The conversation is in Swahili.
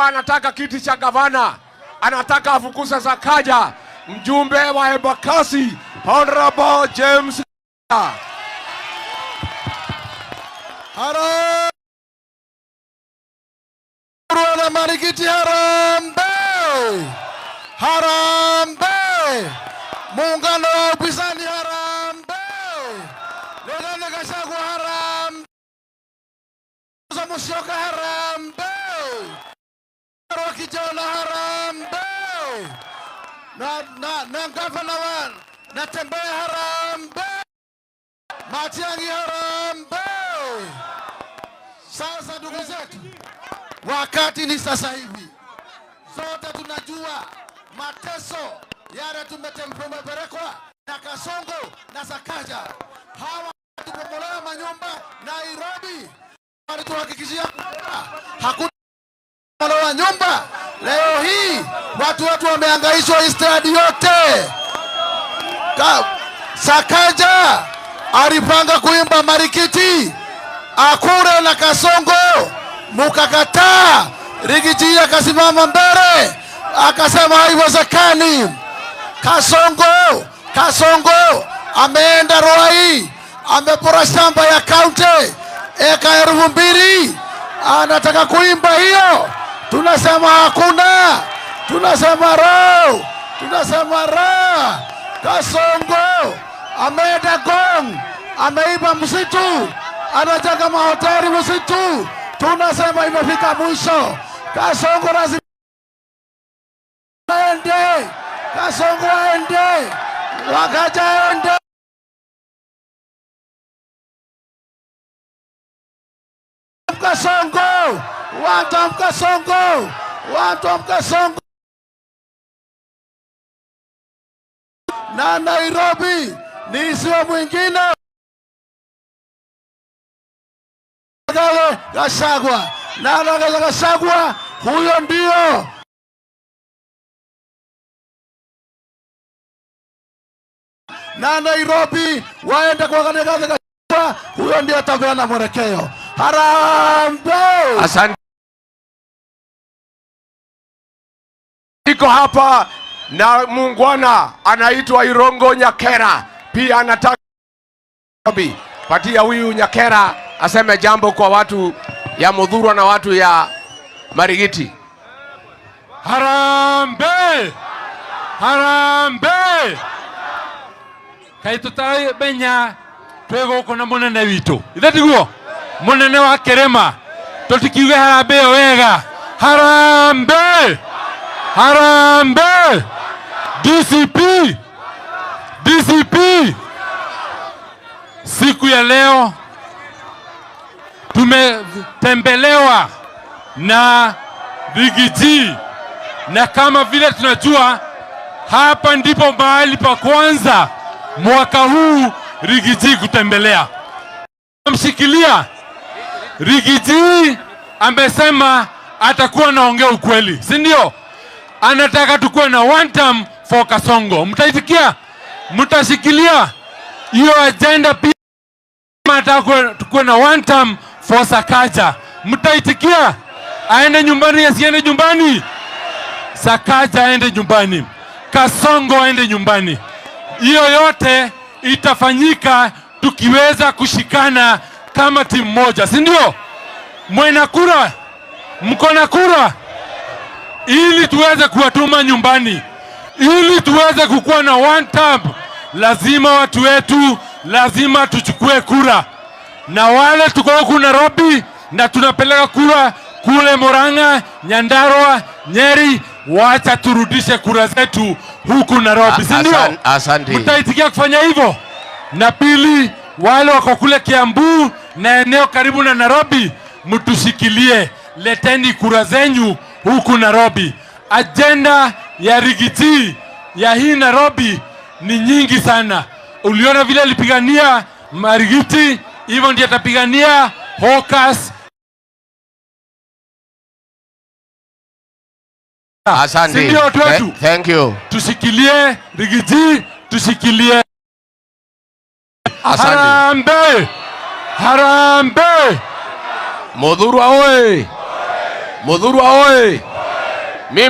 anataka kiti cha gavana, anataka afukuza Sakaja. Mjumbe wa Embakasi Honorable James Harambe na Marikiti, harambe, harambe, muungano wa upinzani harambe, Rigathi Gachagua harambe, Musyoka harambe, Kijana harambe, na gavana wa Natembeya harambe, Matiang'i harambe. Sasa ndugu zetu, wakati ni sasa hivi. Zote tunajua mateso yale tumepelekwa na Kasongo na Sakaja. Hawa tupomolewa manyumba Nairobi. Walituhakikishia hakuna wa nyumba. Leo hii watu wamehangaishwa Eastern yote. Sakaja alipanga kuimba Marikiti Akure na Kasongo, mukakataa. Rigiji akasimama mbele akasema haiwezekani. Kasongo ameenda Ruai, amepora shamba ya kaunti eka 2,000, anataka kuimba hiyo. Tunasema hakuna, tunasema roho, tunasema raha. Kasongo ameenda Gong, ameiba msitu, anataka mahoteli msitu. Tunasema imefika mwisho. Kasongo lazima aende, Kasongo aende, Sakaja aende. Kasongo, watu wa Kasongo, watu wa Kasongo na Nairobi ni sio mwingine Gachagua. Na Gachagua huyo ndio na Nairobi waende kwa Gachagua, huyo ndio atapeana mwelekeo. Harambe! Asante. Iko hapa na muungwana anaitwa Irongo Nyakera, pia anataka patia huyu Nyakera aseme jambo kwa watu ya Mudhurwa na watu ya Marigiti. Harambe! Harambe! Kaitutai benya twego kuna munene witu. Ithatiguo munene wa Kerema totikiuge harambe wega. Harambe! Harambe! DCP siku ya leo tumetembelewa na Rigiji, na kama vile tunajua hapa ndipo mahali pa kwanza mwaka huu Rigiji kutembelea. Mshikilia Rigiji amesema atakuwa naongea ukweli, si ndio? Anataka tukue na one term for Kasongo. Mtaitikia? Mtashikilia hiyo agenda pia? Anataka tukue na one term for Sakaja. Mtaitikia? Aende nyumbani asiende nyumbani? Sakaja aende nyumbani, Kasongo aende nyumbani. Hiyo yote itafanyika tukiweza kushikana kama timu moja, si ndio? Mwena kura, mko na kura, ili tuweze kuwatuma nyumbani, ili tuweze kukuwa na one term. Lazima watu wetu, lazima tuchukue kura, na wale tuko huku Nairobi na tunapeleka kura kule Murang'a, Nyandarua, Nyeri, wacha turudishe kura zetu huku Nairobi, si ndio? Asante. Mtaitikia kufanya hivyo? Na pili, wale wako kule Kiambu na eneo karibu na Nairobi, mtushikilie, leteni kura zenyu huku Nairobi. Agenda ya Rigiji ya hii Nairobi ni nyingi sana. Uliona vile alipigania Marigiti, hivyo ndiye atapigania Hawkers. Asante. Sindio watu wetu? Thank you. Tushikilie Rigiji, tushikilie. Asante. Harambe! Harambe! Mudhurwa oye! Muthurwa oye! Mimi